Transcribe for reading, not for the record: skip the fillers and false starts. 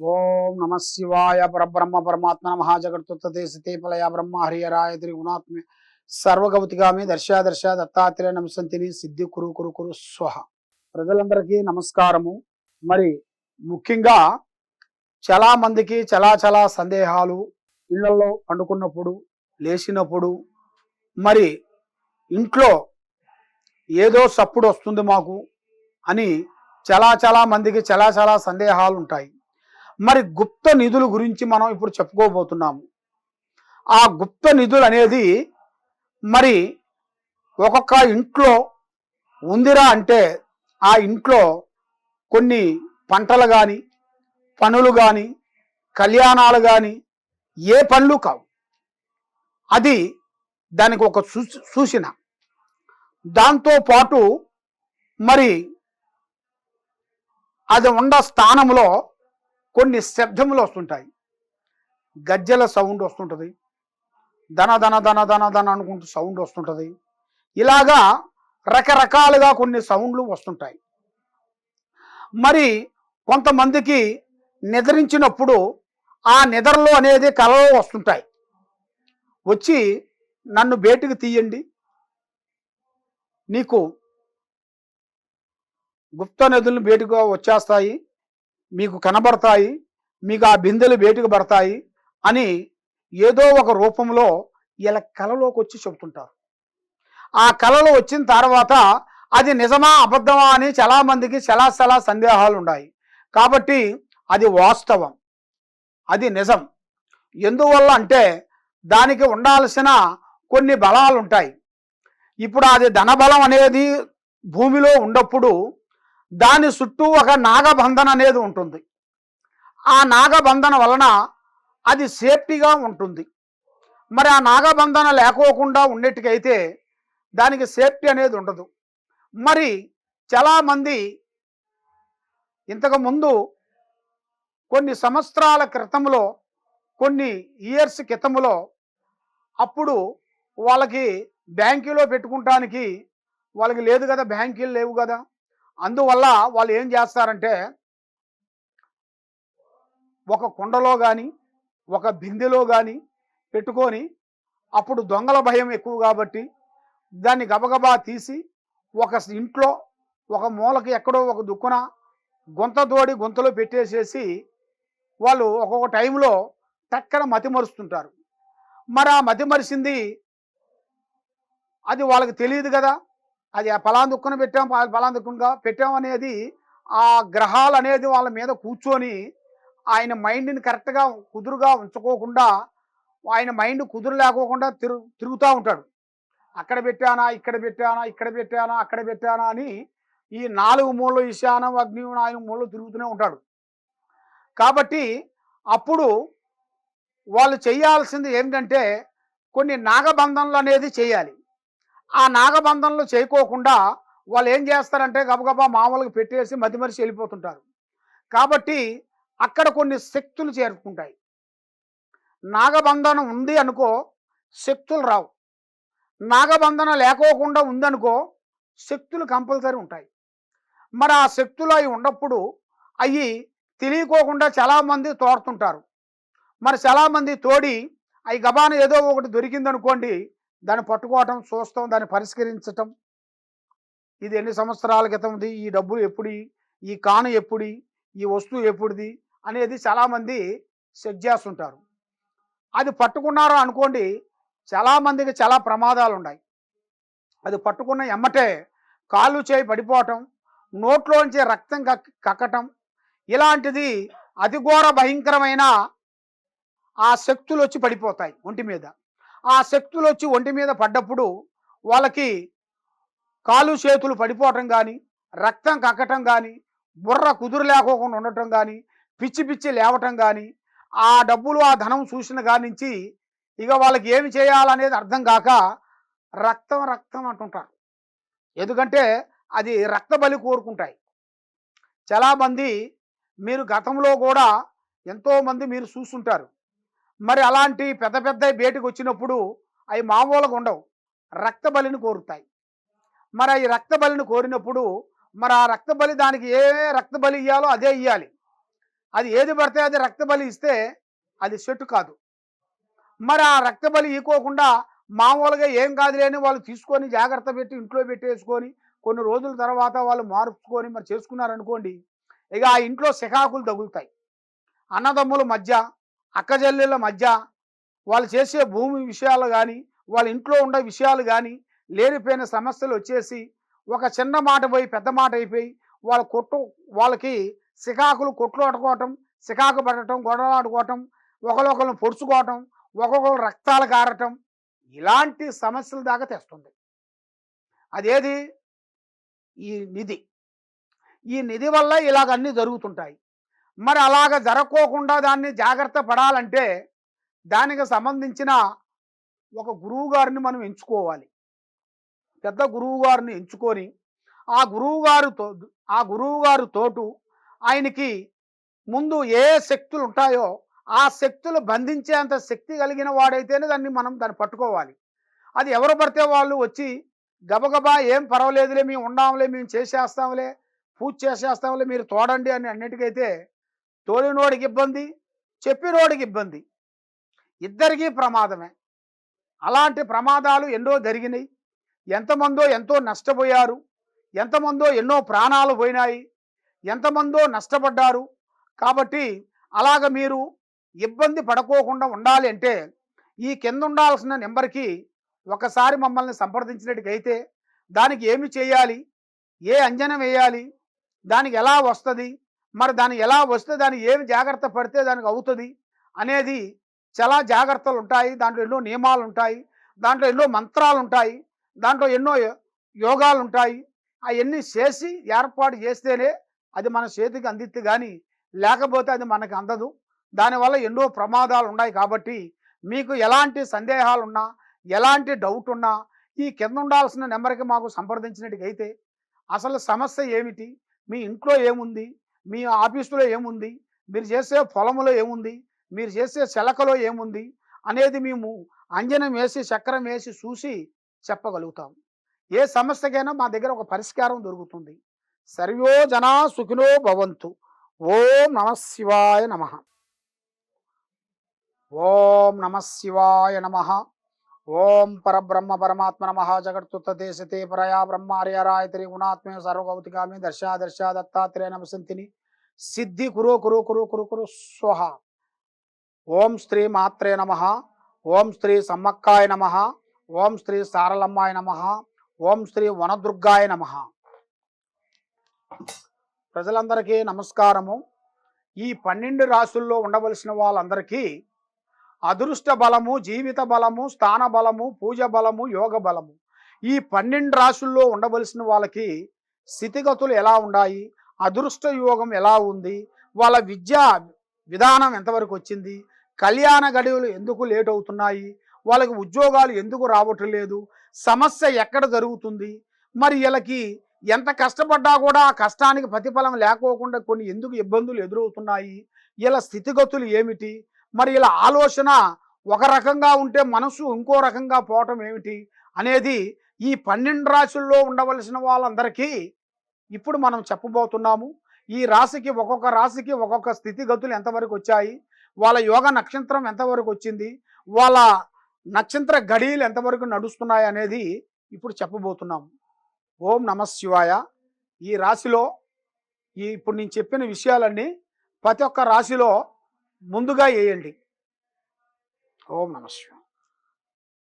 ఓం నమ శివాయ పరబ్రహ్మ పరమాత్మ మహాజగత్తుతే సతేపలయ బ్రహ్మ హరియరాయ త్రిగుణాత్మ సర్వగవతిగామి దర్శ దత్తాత్రేయ నమసంతిని సిద్ధి కురు కురు కురు స్వహ. ప్రజలందరికీ నమస్కారము. మరి ముఖ్యంగా చాలా మందికి చాలా సందేహాలు, ఇళ్లలో పండుకున్నప్పుడు లేచినప్పుడు మరి ఇంట్లో ఏదో సప్పుడు వస్తుంది మాకు అని చాలా మందికి చాలా సందేహాలు ఉంటాయి. మరి గుప్త నిధుల గురించి మనం ఇప్పుడు చెప్పుకోబోతున్నాము. ఆ గుప్త నిధులు అనేది మరి ఒక్కొక్క ఇంట్లో ఉందిరా అంటే ఆ ఇంట్లో కొన్ని పంటలు కానీ, పనులు కానీ, కళ్యాణాలు కానీ ఏ పనులు కావు. అది దానికి ఒక సూచన. దాంతో పాటు మరి అది ఉన్న స్థానంలో కొన్ని శబ్దములు వస్తుంటాయి. గజ్జల సౌండ్ వస్తుంటుంది, ధన ధన ధన ధన ధన అనుకుంటూ సౌండ్ వస్తుంటుంది. ఇలాగా రకరకాలుగా కొన్ని సౌండ్లు వస్తుంటాయి. మరి కొంతమందికి నిద్రించినప్పుడు ఆ నిద్రలో అనేది కలలో వస్తుంటాయి. వచ్చి నన్ను బయటికి తీయండి, నీకు గుప్త నిధులను బయటకు వచ్చేస్తాయి, మీకు కనబడతాయి, మీకు ఆ బిందెలు బయటకు పడతాయి అని ఏదో ఒక రూపంలో ఇలా కలలోకి వచ్చి చెబుతుంటారు. ఆ కలలో వచ్చిన తర్వాత అది నిజమా అబద్ధమా అని చాలామందికి చాలా సందేహాలు ఉన్నాయి. కాబట్టి అది వాస్తవం, అది నిజం. ఎందువల్ల అంటే దానికి ఉండాల్సిన కొన్ని బలాలు ఉంటాయి. ఇప్పుడు అది ధనబలం అనేది భూమిలో ఉన్నప్పుడు దాని చుట్టూ ఒక నాగబంధన అనేది ఉంటుంది. ఆ నాగబంధన వలన అది సేఫ్టీగా ఉంటుంది. మరి ఆ నాగబంధన లేకోకుండా ఉన్నట్టుకైతే దానికి సేఫ్టీ అనేది ఉండదు. మరి చాలామంది ఇంతకుముందు కొన్ని సంవత్సరాల క్రితంలో, కొన్ని ఇయర్స్ క్రితంలో అప్పుడు వాళ్ళకి బ్యాంకులో పెట్టుకుంటానికి వాళ్ళకి లేదు కదా, బ్యాంకులు లేవు కదా. అందువల్ల వాళ్ళు ఏం చేస్తారంటే ఒక కుండలో కానీ ఒక బిందెలో కానీ పెట్టుకొని, అప్పుడు దొంగల భయం ఎక్కువ కాబట్టి దాన్ని గబగబా తీసి ఒక ఇంట్లో ఒక మూలకి ఎక్కడో ఒక దుక్కున గొంతలో పెట్టేసేసి వాళ్ళు ఒక్కొక్క టైంలో టక్కన మతిమరుస్తుంటారు. మరి ఆ మతిమరిసింది అది వాళ్ళకి తెలియదు కదా. అది ఆ పలానా దుక్కున పెట్టాం, పలానా దుక్కునగా పెట్టాం అనేది ఆ గ్రహాలు అనేది వాళ్ళ మీద కూర్చొని ఆయన మైండ్ని కరెక్ట్గా కుదురుగా ఉంచుకోకుండా, ఆయన మైండ్ కుదురు లేకోకుండా తిరుగుతూ ఉంటాడు. అక్కడ పెట్టానా, ఇక్కడ పెట్టానా, ఇక్కడ పెట్టానా, అక్కడ పెట్టానా అని ఈ 4 మూలలు ఈశానం అగ్ని 4 మూలలు తిరుగుతూనే ఉంటాడు. కాబట్టి అప్పుడు వాళ్ళు చేయాల్సింది ఏంటంటే కొన్ని నాగబంధనలు అనేది చేయాలి. ఆ నాగబంధనలు చేయకోకుండా వాళ్ళు ఏం చేస్తారంటే గబగబా మామూలుగా పెట్టేసి మతిమరిచి వెళ్ళిపోతుంటారు. కాబట్టి అక్కడ కొన్ని శక్తులు చేరుకుంటాయి. నాగబంధనం ఉంది అనుకో శక్తులు రావు, నాగబంధన లేకోకుండా ఉందనుకో శక్తులు కంపల్సరీ ఉంటాయి. మరి ఆ శక్తులు అవి ఉన్నప్పుడు అవి తెలియకోకుండా చాలామంది తోడుతుంటారు. మరి చాలామంది తోడి అవి గబాన ఏదో ఒకటి దొరికిందనుకోండి, దాన్ని పట్టుకోవటం, చూస్తాం, దాన్ని పరిష్కరించటం. ఇది ఎన్ని సంవత్సరాల క్రితంది, ఈ డబ్బులు ఎప్పుడు, ఈ కాను ఎప్పుడు, ఈ వస్తువు ఎప్పుడుది అనేది చాలామంది సెట్ చేస్తుంటారు. అది పట్టుకున్నారో అనుకోండి, చాలామందికి చాలా ప్రమాదాలు ఉన్నాయి. అది పట్టుకున్న ఎమ్మటే కాళ్ళు చేయి పడిపోవటం, నోట్లోంచి రక్తం కక్కటం, ఇలాంటిది అతి ఘోర భయంకరమైన ఆ శక్తులు వచ్చి పడిపోతాయి ఒంటి మీద. ఆ శక్తులు వచ్చి ఒంటి మీద పడ్డప్పుడు వాళ్ళకి కాలు చేతులు పడిపోవటం కానీ, రక్తం కక్కటం కానీ, బుర్ర కుదురు లేకోకుండా ఉండటం కానీ, పిచ్చి లేవటం కానీ, ఆ డబ్బులు ఆ ధనం చూసిన కాడి నుంచి ఇక వాళ్ళకి ఏమి చేయాలనేది అర్థం కాక రక్తం అంటుంటారు. ఎందుకంటే అది రక్త బలి కోరుకుంటాయి. చాలామంది మీరు గతంలో కూడా ఎంతోమంది మీరు చూస్తుంటారు. మరి అలాంటి పెద్ద బయటకు వచ్చినప్పుడు అవి మామూలుగా ఉండవు, రక్త బలిని కోరుతాయి. మరి ఈ రక్త బలిని కోరినప్పుడు మరి ఆ రక్త బలి దానికి ఏ రక్త బలి ఇవ్వాలో అదే ఇవ్వాలి. అది ఏది పడితే అది రక్త బలి ఇస్తే అది సెట్ కాదు. మరి ఆ రక్త బలి ఇవ్వకోకుండా మామూలుగా ఏం కాదులే అని వాళ్ళు తీసుకొని జాగ్రత్త పెట్టి ఇంట్లో పెట్టేసుకొని కొన్ని రోజుల తర్వాత వాళ్ళు మార్చుకొని మరి చేసుకున్నారనుకోండి, ఇక ఆ ఇంట్లో సికాకులు తగులుతాయి. అన్నదమ్ముల మధ్య, అక్కచెల్లెళ్ళ మధ్య, వాళ్ళు చేసే భూమి విషయాలు కానీ, వాళ్ళ ఇంట్లో ఉండే విషయాలు కానీ, లేనిపోయిన సమస్యలు వచ్చేసి ఒక చిన్న మాట పోయి పెద్ద మాట అయిపోయి వాళ్ళకి సికాకులు కొట్లాడుకోవటం, సికాకు పడటం, గొడవలాడుకోవటం, ఒకరినొకరిని పొడుచుకోవటం, ఒక్కొక్కరు రక్తాలు కారటం, ఇలాంటి సమస్యల దాకా తెస్తుంది. అదేది ఈ నిధి. ఈ నిధి వల్ల ఇలాగన్నీ జరుగుతుంటాయి. మరి అలాగ జరగకోకుండా దాన్ని జాగ్రత్త పడాలంటే దానికి సంబంధించిన ఒక గురువు గారిని మనం ఎంచుకోవాలి. పెద్ద గురువు గారిని ఎంచుకొని ఆ గురువు గారు తోటు ఆయనకి ముందు ఏ శక్తులు ఉంటాయో ఆ శక్తులు బంధించేంత శక్తి కలిగిన వాడైతేనే దాన్ని పట్టుకోవాలి. అది ఎవరు పడితే వాళ్ళు వచ్చి గబగబా ఏం పర్వాలేదులే, మేము ఉండాంలే, మేము చేసేస్తాంలే, పూజ చేసేస్తాంలే, మీరు తోడండి అని అన్నిటికైతే తోడినోడికి ఇబ్బంది, చెప్పినోడికి ఇబ్బంది, ఇద్దరికీ ప్రమాదమే. అలాంటి ప్రమాదాలు ఎన్నో జరిగినాయి. ఎంతమందో ఎంతో నష్టపోయారు, ఎంతమందో ఎన్నో ప్రాణాలు పోయినాయి, ఎంతమందో నష్టపడ్డారు. కాబట్టి అలాగ మీరు ఇబ్బంది పడుకోకుండా ఉండాలి అంటే ఈ కింద ఉండాల్సిన నెంబర్కి ఒకసారి మమ్మల్ని సంప్రదించినట్టుకైతే దానికి ఏమి చేయాలి, ఏ అంజనం వేయాలి, దానికి ఎలా వస్తుంది, మరి దానికి ఎలా వస్తే దానికి ఏమి జాగ్రత్త పడితే దానికి అవుతుంది అనేది చాలా జాగ్రత్తలు ఉంటాయి. దాంట్లో ఎన్నో నియమాలు ఉంటాయి, దాంట్లో ఎన్నో మంత్రాలు ఉంటాయి, దాంట్లో ఎన్నో యోగాలు ఉంటాయి. అవన్నీ చేసి ఏర్పాటు చేస్తేనే అది మన చేతికి అందిద్ది, కానీ లేకపోతే అది మనకి అందదు. దానివల్ల ఎన్నో ప్రమాదాలు ఉన్నాయి. కాబట్టి మీకు ఎలాంటి సందేహాలున్నా, ఎలాంటి డౌట్ ఉన్నా ఈ కింద ఉండాల్సిన నెంబర్కి మాకు సంప్రదించినట్టుకైతే అసలు సమస్య ఏమిటి, మీ ఇంట్లో ఏముంది, మీ ఆఫీసులో ఏముంది, మీరు చేసే పొలంలో ఏముంది, మీరు చేసే శలకలో ఏముంది అనేది మేము అంజనం వేసి చక్రం వేసి చూసి చెప్పగలుగుతాం. ఏ సమస్యకైనా మా దగ్గర ఒక పరిష్కారం దొరుకుతుంది. సర్వో జనా సుఖినో భవంతు. ఓం నమః శివాయ నమః. ఓం నమః శివాయ నమః. ఓం పరబ్రహ్మ పరమాత్మ నమః. జగత్తుత్తదేశతే పరయా బ్రహ్మార్యరాయతరి గుణాత్మే సర్వభౌతికామి దర్శా దత్తాత్రేయ నమసంతిని సిద్ధి కురు కురు కురు కురు కురు స్వహ. ఓం శ్రీ మాత్రే నమః. ఓం శ్రీ సమ్మక్కాయ నమః. ఓం శ్రీ సారలమ్మాయ నమః. ఓం శ్రీ వనదుర్గాయ నమః. ప్రజలందరికీ నమస్కారము. ఈ 12 రాశుల్లో ఉండవలసిన వాళ్ళందరికీ అదృష్ట బలము, జీవిత బలము, స్థాన బలము, పూజ బలము, యోగ బలము, ఈ 12 రాశుల్లో ఉండవలసిన వాళ్ళకి స్థితిగతులు ఎలా ఉన్నాయి, అదృష్ట యోగం ఎలా ఉంది, వాళ్ళ విద్యా విధానం ఎంతవరకు వచ్చింది, కళ్యాణ గడువులు ఎందుకు లేట్ అవుతున్నాయి, వాళ్ళకి ఉద్యోగాలు ఎందుకు రావటం లేదు, సమస్య ఎక్కడ జరుగుతుంది, మరి వీళ్ళకి ఎంత కష్టపడ్డా కూడా ఆ కష్టానికి ప్రతిఫలం లేకోకుండా కొన్ని ఎందుకు ఇబ్బందులు ఎదురవుతున్నాయి, వీళ్ళ స్థితిగతులు ఏమిటి, మరి ఇలా ఆలోచన ఒక రకంగా ఉంటే మనసు ఇంకో రకంగా పోవటం ఏమిటి అనేది ఈ 12 రాశుల్లో ఉండవలసిన వాళ్ళందరికీ ఇప్పుడు మనం చెప్పబోతున్నాము. ఈ రాశికి ఒక్కొక్క రాశికి ఒక్కొక్క స్థితిగతులు ఎంతవరకు వచ్చాయి, వాళ్ళ యోగ నక్షత్రం ఎంతవరకు వచ్చింది, వాళ్ళ నక్షత్ర గడియలు ఎంతవరకు నడుస్తున్నాయి అనేది ఇప్పుడు చెప్పబోతున్నాము. ఓం నమః శివాయ. ఈ రాశిలో ఇప్పుడు నేను చెప్పిన విషయాలన్నీ ప్రతి ఒక్క రాశిలో ముందుగా వేయండి. ఓం నమః శివాయ.